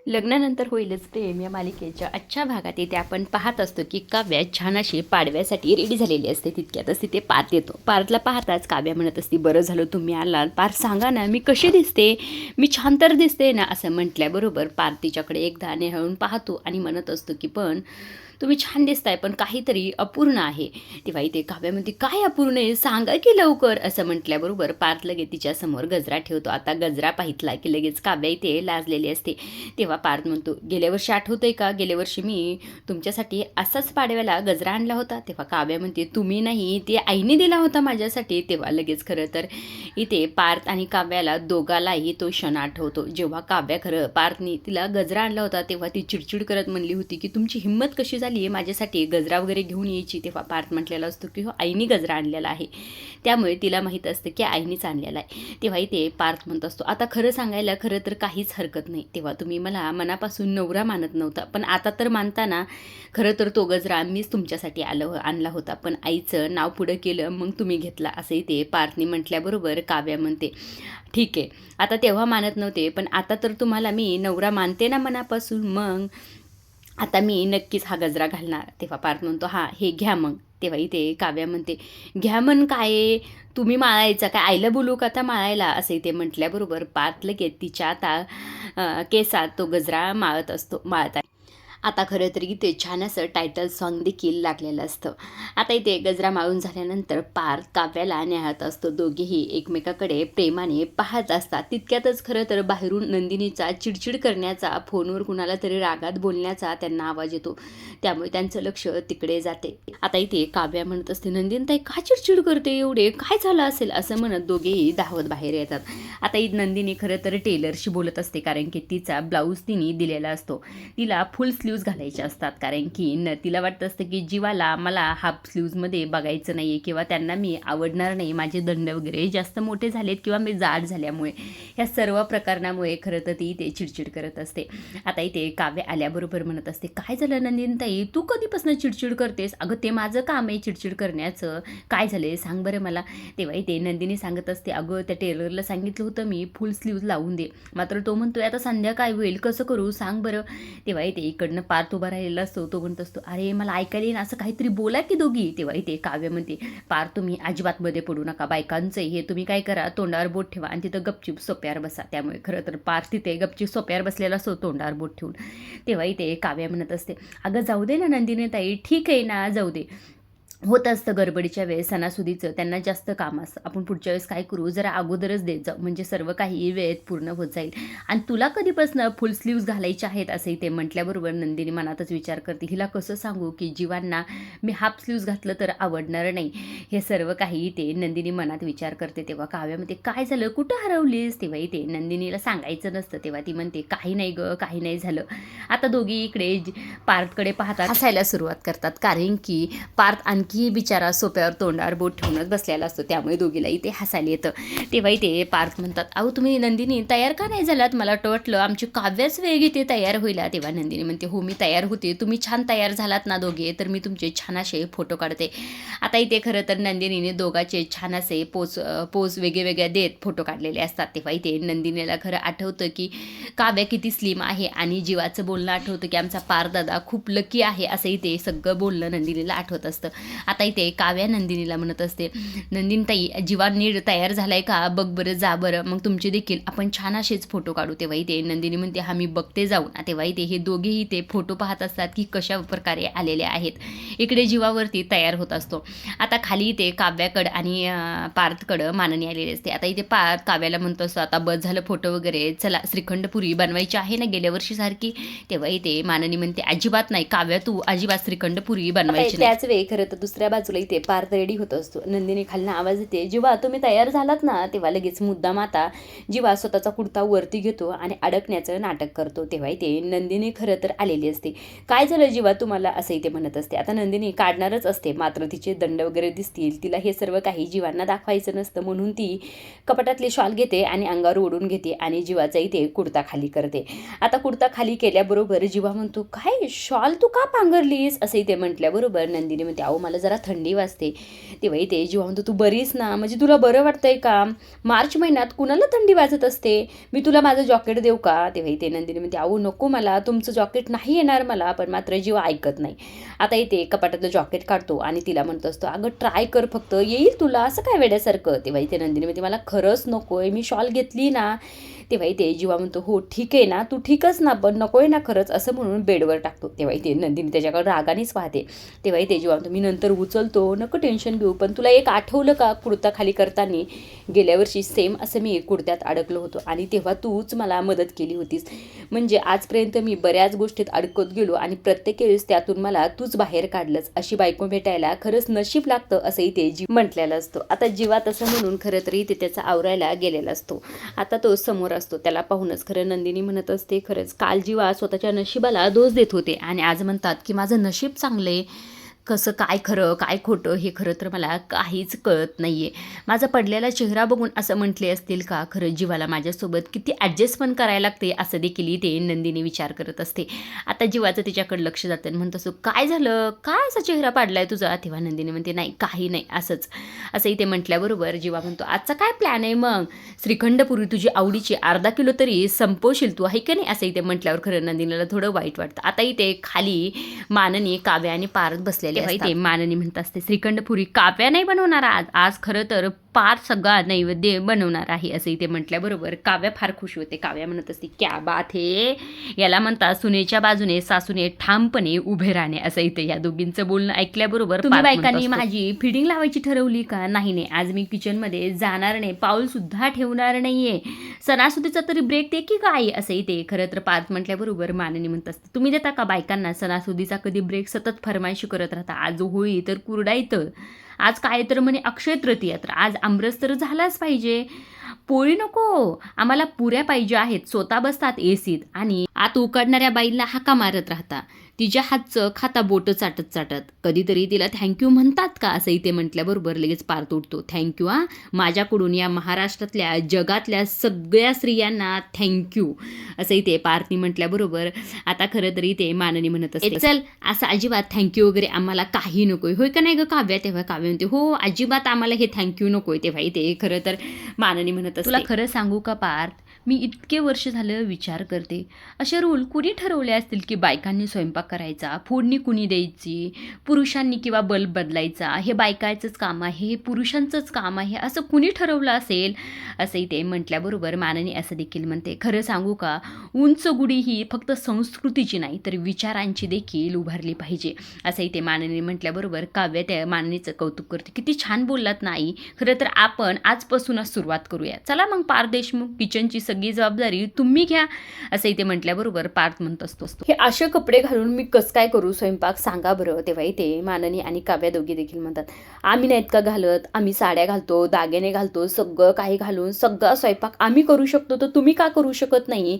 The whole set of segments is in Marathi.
लग्नानंतर होईलच प्रेम या मालिकेच्या आजच्या भागात इथे आपण पाहत असतो की काव्या छान अशी पाडव्यासाठी रेडी झालेली असते. तितक्यातच तिथे पार्थ येतो. पार्थला पाहताच काव्या म्हणत असते, बरं झालं तुम्ही आलात. पार्थ सांगा ना मी कशी दिसते, मी छान तर दिसते ना. असं म्हटल्याबरोबर पार्थ तिच्याकडे एकदा नेहळून पाहतो आणि म्हणत असतो की पण तुम्ही छान दिसताय पण काहीतरी अपूर्ण आहे. तेव्हा इथे काव्या म्हणते, काय अपूर्ण आहे सांगा की लवकर. असं म्हटल्याबरोबर पार्थ लगेच तिच्यासमोर गजरा ठेवतो. आता गजरा पाहितला की लगेच काव्या इथे लाजलेली असते. तेव्हा पार्थ म्हणतो, गेल्या वर्षी आठवतंय का, गेल्या वर्षी मी तुमच्यासाठी असाच पाडव्याला गजरा आणला होता. तेव्हा काव्या म्हणते, तुम्ही नाही ते आईने दिला होता माझ्यासाठी. तेव्हा लगेच खरं तर इथे पार्थ आणि काव्याला दोघालाही तो क्षण आठवतो, जेव्हा काव्या खरं पार्थनी तिला गजरा आणला होता. तेव्हा ती चिडचिड करत म्हणली होती की तुमची हिंमत कशी झाली आहे माझ्यासाठी गजरा वगैरे घेऊन यायची. तेव्हा पार्थ म्हटलेला असतो की हो आईनी गजरा आणलेला आहे, त्यामुळे तिला माहीत असतं की आईनीच आणलेला आहे. तेव्हा इथे पार्थ म्हणत असतो, आता खरं सांगायला खरं तर काहीच हरकत नाही. तेव्हा तुम्ही मला मनापासून नवरा मानत नव्हता, पण आता तर मानताना. खरं तर तो गजरा मीच तुमच्यासाठी आणला होता, पण आईचं नाव पुढं केलं मग तुम्ही घेतला. असंही ते पार्थनी म्हटल्याबरोबर काव्या म्हणते, ठीक आहे आता तेव्हा मानत नव्हते पण आता तर तुम्हाला मी नवरा मानते ना मनापासून, मग आता मी नक्कीच हा गजरा घालणार. तेव्हा पार्थ म्हणतो, हां हे घ्या मग. तेव्हा इथे काव्या म्हणते, घ्या म्हण काय तुम्ही माळायचा काय, आईला बोलू का आता माळायला. असं इथे म्हटल्याबरोबर पार्थ लगेच तिच्या आता केसात तो गजरा माळत आता खरं तर इथे छान असं टायटल सॉन्ग देखील लागलेलं असतं. आता इथे गजरा माळून झाल्यानंतर पार्थ काव्याला न्याहाळत असतो. दोघेही एकमेकाकडे प्रेमाने पाहत असतात. तितक्यातच खरं तर बाहेरून नंदिनीचा चिडचिड करण्याचा, फोनवर कुणाला तरी रागात बोलण्याचा त्यांना आवाज येतो. त्यामुळे त्यांचं लक्ष तिकडे जाते. आता इथे काव्या म्हणत असते, नंदिनीताई का चिडचिड करते एवढे, काय झालं असेल. असं म्हणत दोघेही धावत बाहेर येतात. आता ही नंदिनी खरं तर टेलरशी बोलत असते, कारण की तिचा ब्लाऊज तिने दिलेला असतो. तिला फुल स्लीव्ज घालायचे असतात, कारण की तिला वाटतं असतं की जीवाला मला हाफ स्लीव्जमध्ये बघायचं नाही आहे, किंवा त्यांना मी आवडणार नाही, माझे दंड वगैरे जास्त मोठे झालेत किंवा मी जाड झाल्यामुळे. ह्या सर्व प्रकरणामुळे खरं तर ती इथे चिडचिड करत असते. आता इथे काव्य आल्याबरोबर म्हणत असते, काय झालं नंदिनीताई, तू कधीपासून चिडचिड करतेस. अगं ते माझं काम आहे चिडचिड करण्याचं, काय झाले सांग बरं मला. तेव्हा इथे नंदिनी सांगत असते, अगं त्या टेलरला सांगितलं होतं मी फुल स्लीव्ज लावून दे, मात्र तो म्हणतोय आता संध्याकाळ होईल, कसं करू सांग बरं. तेव्हा इथे इकडनं पार्थ उभा राहिलेला असतो. तो म्हणत असतो, अरे मला ऐकायला येईन, असं काहीतरी बोला की दोघी. तेव्हा इथे काव्य म्हणते, पार्थ तुम्ही अजिबात मध्ये पडू नका, बायकांचं हे तुम्ही काय करा, तोंडावर बोट ठेवा आणि तिथं गपचूप सोप्यावर बसा. त्यामुळे खरं तर पार्थ तिथे गपचूप सोप्यावर बसलेला असतो तोंडावर बोट ठेवून. तेव्हा इथे काव्य म्हणत असते, अगं जाऊ दे ना नंदिनी ताई, ठीक आहे ना जाऊ दे. होत असतं गडबडीच्या वेळेस, सणासुदीचं त्यांना जास्त काम असतं, आपण पुढच्या वेळेस काय करू, जरा अगोदरच देत जाऊ म्हणजे सर्व काही वेळेत पूर्ण होत जाईल. आणि तुला कधीपासून फुल स्लीव्ज घालायचे आहेत असंही ते म्हटल्याबरोबर नंदिनी मनातच विचार करते, हिला कसं सांगू की जीवांना मी हाफ स्लीव्ज घातलं तर आवडणार नाही. हे सर्व काही ते नंदिनी मनात विचार करते. तेव्हा काव्यामध्ये, काय झालं कुठं हरवलीस. तेव्हा इथे नंदिनीला सांगायचं नसतं. तेव्हा ती म्हणते, काही नाही गं, काही नाही झालं. आता दोघी इकडे पार्थकडे पाहतात, हसायला सुरुवात करतात, कारण की पार्थ आणखी बिचारा सोप्यावर तोंडावर बोट ठेवूनच बसलेला असतो. त्यामुळे दोघीला इथे हसायला येतं. तेव्हा इथे पार्थ म्हणतात, अहो तुम्ही नंदिनी तयार का नाही झालात, मला वाटलं आमची काव्याच वेग इथे तयार होईल. तेव्हा नंदिनी म्हणते, हो मी तयार होते, तुम्ही छान तयार झालात ना दोघे, तर मी तुमचे छान असे फोटो काढते. आता इथे खरं तर नंदिनीने दोघाचे छान असे पोज वेगवेगळ्या देत फोटो काढलेले असतात. तेव्हा इथे नंदिनीला खरं आठवतं की काव्या किती स्लिम आहे, आणि जीवाचं बोलणं आठवतं की आमचा पारदादा खूप लकी आहे. असंही ते सगळं बोलणं नंदिनीला आठवत असतं. आता इथे काव्या नंदिनीला म्हणत असते, नंदिनीताई जीवा नीट तयार झालाय का बघ बरं, जा बरं, मग तुमचे देखील आपण छान असेच फोटो काढू. तेव्हा इथे नंदिनी म्हणते, हा मी बघते जाऊन. तेव्हा इथे हे दोघेही ते फोटो पाहत असतात की कशा प्रकारे आलेले आहेत. इकडे जीवावरती तयार होत असतो. आता खाली इथे काव्याकडं आणि पार्थकडं माननी आलेली असते. आता इथे काव्याला म्हणतो असतो, आता बस झालं फोटो वगैरे, चला श्रीखंडपुरी बनवायची आहे ना गेल्या वर्षी सारखी. तेव्हा इथे माननी म्हणते, अजिबात नाही काव्या, तू अजिबात श्रीखंडपुरी बनवायची नाही. त्याच वेळी खरं तर दुसऱ्या बाजूला इथे पार्थ रेडी होत असतो. नंदिनी खालनं आवाज येते, जेव्हा तुम्ही तयार झालात ना. तेव्हा लगेच मुद्दाम आता जेव्हा स्वतःचा कुर्ता वरती घेतो आणि अडकण्याचं नाटक करतो. तेव्हा इथे नंदिनी खरं तर आलेली असते. काय झालं जेव्हा तुम्हाला, असं इथे म्हणत असते. आता नंदिनी काढणारच असते, मात्र तिचे दंड वगैरे दिसतील, तिला हे सर्व काही जीवांना दाखवायचं नसतं, म्हणून ती कपाटातली शॉल घेते आणि अंगावर ओढून घेते आणि जीवाचा इथे कुर्ता खाली करते. आता कुर्ता खाली केल्याबरोबर जीवा म्हणतो, काय शॉल तू का पांघरलीस. असं इथे म्हटल्याबरोबर नंदिनी म्हणते, अहो मला जरा थंडी वाजते. तेव्हा इथे जीवा म्हणतो तू बरीच ना, म्हणजे तुला बरं वाटतंय का? मार्च महिन्यात कुणाला थंडी वाजत असते, मी तुला माझं जॉकेट देऊ का? तेव्हा इथे नंदिनी म्हणते अहो नको, मला तुमचं जॉकेट नाही येणार मला. पण मात्र जीवा ऐकत नाही. आता इथे कपाटातलं जॉकेट काढतो आणि तिला म्हणत असतो अगं ट्राय कर फक्त, येईल तुला, असं काय वेड्यासारखं. तेव्हा इथे नंदिनी म्हणते मला खरंच नकोय, मी शॉल घेतली ना. तेव्हा इथे जीवा म्हणतो हो ठीक आहे ना, तू ठीकच ना, पण नकोय ना खरंच, असं म्हणून बेडवर टाकतो. तेव्हा इथे नंदिनी त्याच्याकडे रागानेच पाहते. तेव्हा इथे जीवा म्हणतो मी नंतर उचलतो, नको टेन्शन घेऊ. पण तुला एक आठवलं का, कुर्ता खाली करताना गेल्या वर्षी सेम असं मी कुर्त्यात अडकलो होतो आणि तेव्हा तूच मला मदत केली होतीस. म्हणजे आजपर्यंत मी बऱ्याच गोष्टीत अडकत गेलो आणि प्रत्येक वेळेस त्यातून मला तूच बाहेर काढलंस. अशी बायको भेटायला खरंच नशीब लागतं असंही ते जीव म्हटलेलं असतो. आता जीवा तसं म्हणून खरं तरी ते त्याचा आवरायला गेलेला असतो. आता तो समोर असतो, त्याला पाहूनच खरं नंदिनी म्हणत असते खरंच काल जीवा स्वतःच्या नशिबाला दोष देत होते आणि आज म्हणतात की माझं नशीब चांगलं आहे. कसं काय खरं काय खोटं हे खरं तर मला काहीच कळत नाही आहे. माझा पडलेला चेहरा बघून असं म्हटले असतील का, खरं जीवाला माझ्यासोबत किती ॲडजस्ट पण करायला लागते असं देखील ते नंदिनी विचार करत असते. आता जीवाचं तिच्याकडे लक्ष जातं आणि म्हणत असतो काय झालं, काय असा चेहरा पाडलाय तुझा? तेव्हा नंदिनी म्हणते नाही काही नाही असंच. असंही ते म्हटल्याबरोबर जीवा म्हणतो आजचा काय प्लॅन आहे मग? श्रीखंडपुरी तुझी आवडीची अर्धा किलो तरी संपवशील तू, आहे का नाही? असंही ते म्हटल्यावर खरं नंदिनीला थोडं वाईट वाटतं. आता इथे खाली माननी काव्या आणि पारत बसले ते माननी म्हणत असते श्रीखंडपुरी काव्या नाही बनवणार आज, आज खरं तर पार सगळा नैवेद्य बनवणार आहे. असं इथे म्हटल्याबरोबर काव्या फार खुश होते. काव्या म्हणत असते क्या बात हे, याला म्हणतात सुनेच्या बाजूने सासूने ठामपणे उभे राहणे. असं इथे या दोघींचं बोलणं ऐकल्याबरोबर तुम्ही बायकांनी माझी फिडिंग लावायची ठरवली का? नाही, आज मी किचनमध्ये जाणार नाही, पाऊल सुद्धा ठेवणार नाहीये, सणासुदीचा तरी ब्रेक दे की काय? असं इथे खरं तर पार्थ म्हटल्याबरोबर माननी म्हणत असते तुम्ही देता का बायकांना सणासुदीचा कधी ब्रेक? सतत फरमाईशी करत राहता. आज होळी तर कुरडा येतं, आज काय तर म्हणे अक्षय तृतीया, तर आज आमरस तर झालाच पाहिजे. पोळी नको, आम्हाला पुऱ्या पाहिजे आहेत. स्वतः बसतात एसीत आणि आत उकडणाऱ्या बाईला हाका मारत राहता. तिच्या हातचं खाता बोटं चाटत चाटत. कधीतरी तिला थँक्यू म्हणतात का? असं इथे म्हटल्याबरोबर लगेच पार्थ उठतो. थँक्यू माझ्याकडून या महाराष्ट्रातल्या जगातल्या सगळ्या स्त्रियांना थँक्यू. असं इथे पार्थनी म्हटल्याबरोबर आता खरं तरी ते माननी म्हणत असते चल असं अजिबात थँक्यू वगैरे आम्हाला काही नकोय, होय का नाही ग काव्या? तेव्हा काव्या म्हणते हो अजिबात आम्हाला हे थँक्यू नकोय. तेव्हा इथे खरं तर माननी म्हणत असते तुला खरं सांगू का पार्थ, मी इतके वर्ष झालं विचार करते, असे रूल कुणी ठरवले असतील की बायकांनी स्वयंपाक करायचा, फोडणी कुणी द्यायची, पुरुषांनी किंवा बल्ब बदलायचा, हे बायकांचंच काम आहे, हे पुरुषांचंच काम आहे, असं कुणी ठरवलं असेल? असंही ते म्हटल्याबरोबर माननी असं देखील म्हणते खरं सांगू का, उंच गुढी ही फक्त संस्कृतीची नाही तर विचारांची देखील उभारली पाहिजे. असंही ते माननी म्हटल्याबरोबर काव्य त्या माननीचं कौतुक करते. किती छान बोललात नाही. खरं तर आपण आजपासूनच सुरुवात करूया. चला मग पार्थ देशमुख, किचनची सगळी जबाबदारी तुम्ही घ्या. असं इथे म्हटल्याबरोबर पार्थ म्हणत असतो हे असे कपडे घालून मी कसं काय करू स्वयंपाक सांगा बरं? तेव्हा इथे माननी आणि काव्या दोघी देखील म्हणतात आम्ही नाहीत का घालत, आम्ही साड्या घालतो, दागिने घालतो, सगळं काही घालून सगळा स्वयंपाक आम्ही करू शकतो, तर तुम्ही का करू शकत नाही?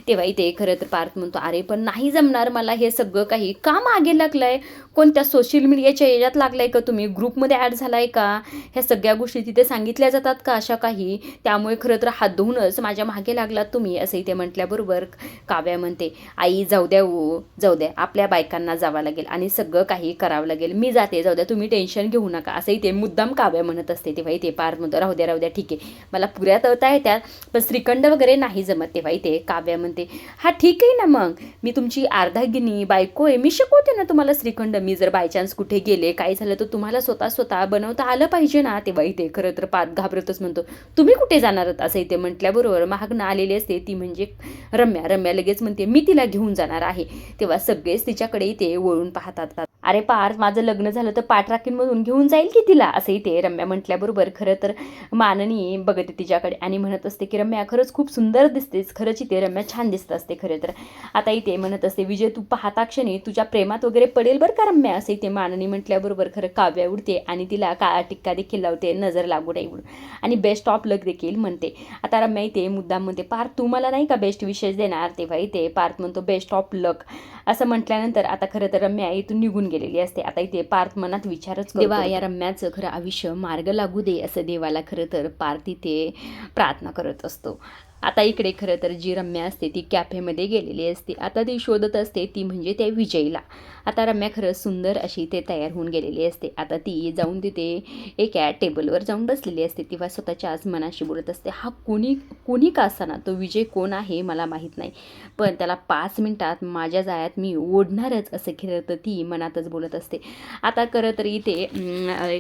तेव्हा इथे खरं तर पार्थ म्हणतो अरे पण नाही जमणार मला हे सगळं काही. का मागे लागलाय? कोणत्या सोशल मीडियाच्या याच्यात लागलाय का तुम्ही? ग्रुपमध्ये ॲड झालाय का? ह्या सगळ्या गोष्टी तिथे सांगितल्या जातात का अशा काही? त्यामुळे खरं तर हात धुवूनच माझ्या मागे लागलात तुम्ही. असं इथे म्हटल्याबरोबर काव्या म्हणते आई जाऊ द्या हो, जाऊ द्या, आपल्या बायकांना जावं लागेल आणि सगळं काही करावं लागेल, मी जाते, जाऊ द्या, तुम्ही टेन्शन घेऊ नका. असं इथे मुद्दाम काव्या म्हणत असते. तेव्हा इथे पार्थ म्हणतो राहू द्या ठीक आहे, मला पुऱ्या तळता येतात पण श्रीखंड वगैरे नाही जमत. तेव्हा इथे काव्या म्हणते हा ठीक आहे ना, मग मी तुमची अर्धांगिनी बायको आहे, मी शिकवते ना तुम्हाला श्रीखंड. मी जर बायचान्स कुठे गेले काय झालं तर तुम्हाला स्वतः बनवता आलं पाहिजे ना. तेव्हा इथे खरं तर पार्थ घाबरतच म्हणतो तुम्ही कुठे जाणार आहात? असं इथे म्हटल्याबरोबर महागणं आलेली असते ती म्हणजे रम्या लगेच म्हणते मी तिला घेऊन जाणार आहे. तेव्हा सगळेच तिच्याकडे इथे वळून पाहतात. अरे पार्थ माझं लग्न झालं तर पाठराखींमधून घेऊन जाईल की तिला? असं इथे रम्या म्हटल्याबरोबर खरं तर माननी बघते तिच्याकडे आणि म्हणत असते की रम्या खरंच खूप सुंदर दिसतेस. खरंच इथे रम्या छान दिसत असते. खरं तर आता इथे म्हणत असते विजय तू पाहता क्षणी तुझ्या प्रेमात वगैरे पडेल बरं का रम्या. असं इथे माननी म्हटल्याबरोबर खरं काव्या उडते आणि तिला काळा टिक्का देखील लावते, नजर लागू नये म्हणून, आणि बेस्ट ऑफ लक देखील म्हणते. आता रम्या इथे मुद्दाम म्हणते पार्थ तू मला नाही का बेस्ट विशेष देणार? तेव्हा इथे पार्थ म्हणतो बेस्ट ऑफ लक. असं म्हटल्यानंतर आता खरं तर रम्या इथून निघून गेलेली असते. आता इथे पार्थ मनात विचारच देवा या रम्याचं खरं आयुष्य मार्ग लागू दे असं देवाला खरं तर पार्थ इथे प्रार्थना करत असतो. आता इकडे खरं तर जी रम्या असते ती कॅफेमध्ये गेलेली असते. आता ती शोधत असते ती म्हणजे त्या विजयला. आता रम्या खरं सुंदर अशी ते तयार होऊन गेलेली असते. आता ती जाऊन तिथे एका टेबलवर जाऊन बसलेली असते. तेव्हा स्वतःच्या आज मनाशी बोलत असते, हा कोणी का असाना तो विजय कोण आहे मला माहीत नाही, पण त्याला 5 मिनिटात माझ्या जाळ्यात मी ओढणारच, असं खरं तर ती मनातच बोलत असते. आता खरं तर इथे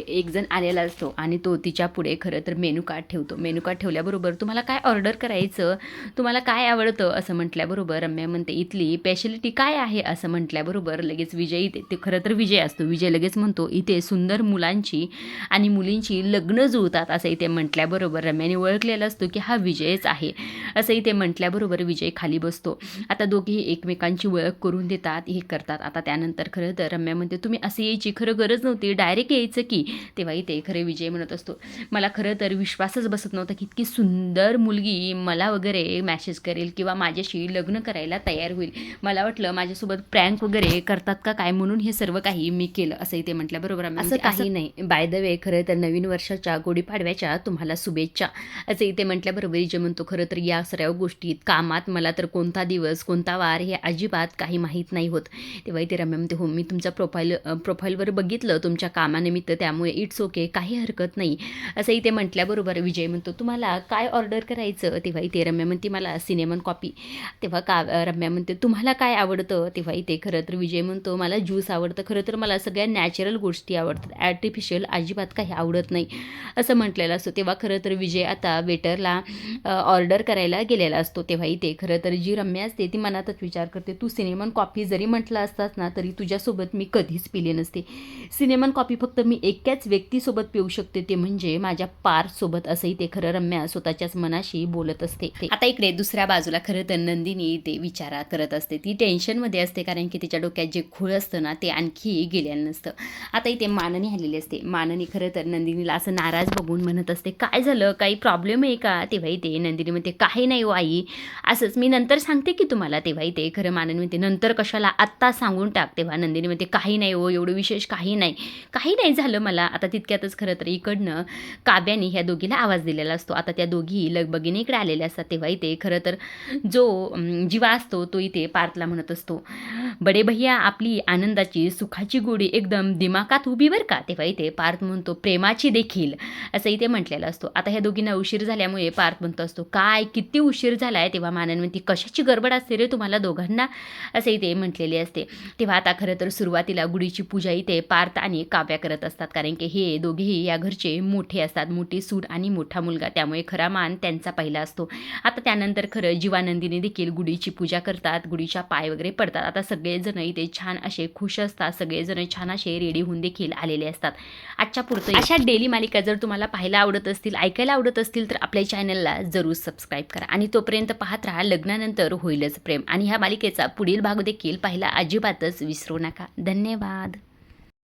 एक जण आलेला असतो आणि तो तिच्या पुढे खरं तर मेनू कार्ड ठेवतो. मेनू कार्ड ठेवल्याबरोबर तुम्हाला काय ऑर्डर करायचं, तुम्हाला काय आवडतं असं म्हटल्याबरोबर रम्या म्हणते इथली स्पेशालिटी काय आहे असं म्हटल्याबरोबर लगेच विजय इथे, ते खरं तर विजय असतो, विजय लगेच म्हणतो इथे सुंदर मुलांची आणि मुलींची लग्न जुळतात असं इथे म्हटल्याबरोबर रम्याने ओळखलेलं असतो की हा विजयच आहे. असं इथे म्हटल्याबरोबर विजय खाली बसतो. आता दोघेही एकमेकांची ओळख करून देतात, हे करतात. आता त्यानंतर खरं तर रम्या म्हणते तुम्ही असं यायची खरं गरज नव्हती, डायरेक्ट यायचं की. तेव्हा इथे खरं विजय म्हणत असतो मला खरं तर विश्वासच बसत नव्हता की इतकी सुंदर मुलगी मला वगैरे मॅसेज करेल किंवा माझ्याशी लग्न करायला तयार होईल. मला वाटलं माझ्यासोबत प्रँक वगैरे करतात का काय, म्हणून हे सर्व काही मी केलं असं इथे म्हटल्याबरोबर असं काही नाही. बाय द वे खरं तर नवीन वर्षाच्या गुढीपाडव्याच्या तुम्हाला शुभेच्छा असं इथे म्हटल्याबरोबर विजय म्हणतो खरं तर या सर्व गोष्टीत कामात मला तर कोणता दिवस कोणता वार हे अजिबात काही माहीत नाही होत. तेव्हा इथे रम्या म्हणते हो मी तुमच्या प्रोफाईलवर बघितलं तुमच्या कामानिमित्त, त्यामुळे इट्स ओके, काही हरकत नाही असं इथे म्हटल्याबरोबर विजय म्हणतो तुम्हाला काय ऑर्डर करायचं. तेव्हा इथे रम्या म्हणते मला सिनेमन कॉपी. तेव्हा रम्या म्हणते तुम्हाला काय आवडतं. तेव्हा इथे खरं तर विजय म्हणतो मला ज्यूस आवडतं, खरं तर मला सगळ्या नॅचरल गोष्टी आवडतात, आर्टिफिशियल अजिबात काही आवडत नाही असं म्हटलेलं असतो. तेव्हा खरं तर विजय आता वेटरला ऑर्डर करायला गेलेला असतो. तेव्हा इथे खरं तर जी रम्या असते ती मनातच विचार करते तू सिनेमन कॉफी जरी म्हटलं असतास ना तरी तुझ्यासोबत मी कधीच पिले नसते. सिनेमन कॉफी फक्त मी एकाच व्यक्तीसोबत पिऊ शकते, ते म्हणजे माझ्या पार्थसोबत, असंही ते खरं रम्या स्वतःच्याच मनाशी बोलत असते. आता इकडे दुसऱ्या बाजूला खरं तर नंदिनी ते विचार करत असते, ती टेन्शनमध्ये असते कारण की तिच्या डोक्यात जे खूळ असतं ना ते आणखी गेलेलं नसतं. आता इथे माननी आलेली असते. माननी खरं तर नंदिनीला असं नाराज बघून म्हणत असते काय झालं, काही प्रॉब्लेम आहे का. तेव्हा इथे नंदिनी म्हणते काही नाही हो आई, असंच मी नंतर सांगते की तुम्हाला. तेव्हा इथे खरं माननी म्हणते नंतर कशाला, आत्ता सांगून टाक. तेव्हा नंदिनी म्हणते काही नाही हो, एवढं विशेष काही नाही झालं मला. आता तितक्यातच खरं तर इकडनं काव्याने ह्या दोघीला आवाज दिलेला असतो. आता त्या दोघी लगबगीने इकडे आलेल्या असतात. तेव्हा इथे खरं तर जो जीवा असतो तो इथे पार्थला म्हणत असतो बडे भैया आपली आनंदाची सुखाची गोडी एकदम दिमाकात उभी बरं का. तेव्हा इथे पार्थ म्हणतो प्रेमाची देखील, असं इथे म्हटलेलं असतो. आता ह्या दोघींना उशीर झाल्यामुळे पार्थ म्हणतो असतो काय किती उशीर झालाय. तेव्हा मानन म्हणते कशाची गडबड असते रे तुम्हाला दोघांना, असं इथे म्हटलेले असते. तेव्हा आता खरं तर सुरुवातीला गुढीची पूजा इथे पार्थ आणि काव्या करत असतात कारण की हे दोघेही या घरचे मोठे असतात, मोठी सून आणि मोठा मुलगा, त्यामुळे खरा मान त्यांचा पहिला असतो. आता त्यानंतर खरं जीवानंदीने देखील गुढीची पूजा करतात, गुढीच्या पाय वगैरे पडतात. आता सगळेजण इथे छान असे खुश असतात, सगळेजण छान असे रेडी होऊन देखील आलेले असतात. आजच्या पुरतं अशा डेली मालिका जर तुम्हाला पाहायला आवडत असतील, ऐकायला आवडत असतील तर आपल्या चॅनलला जरूर सबस्क्राईब करा आणि तोपर्यंत पाहत राहा लग्नानंतर होईलच प्रेम. आणि ह्या मालिकेचा पुढील भाग देखील पाहायला अजिबातच विसरू नका. धन्यवाद.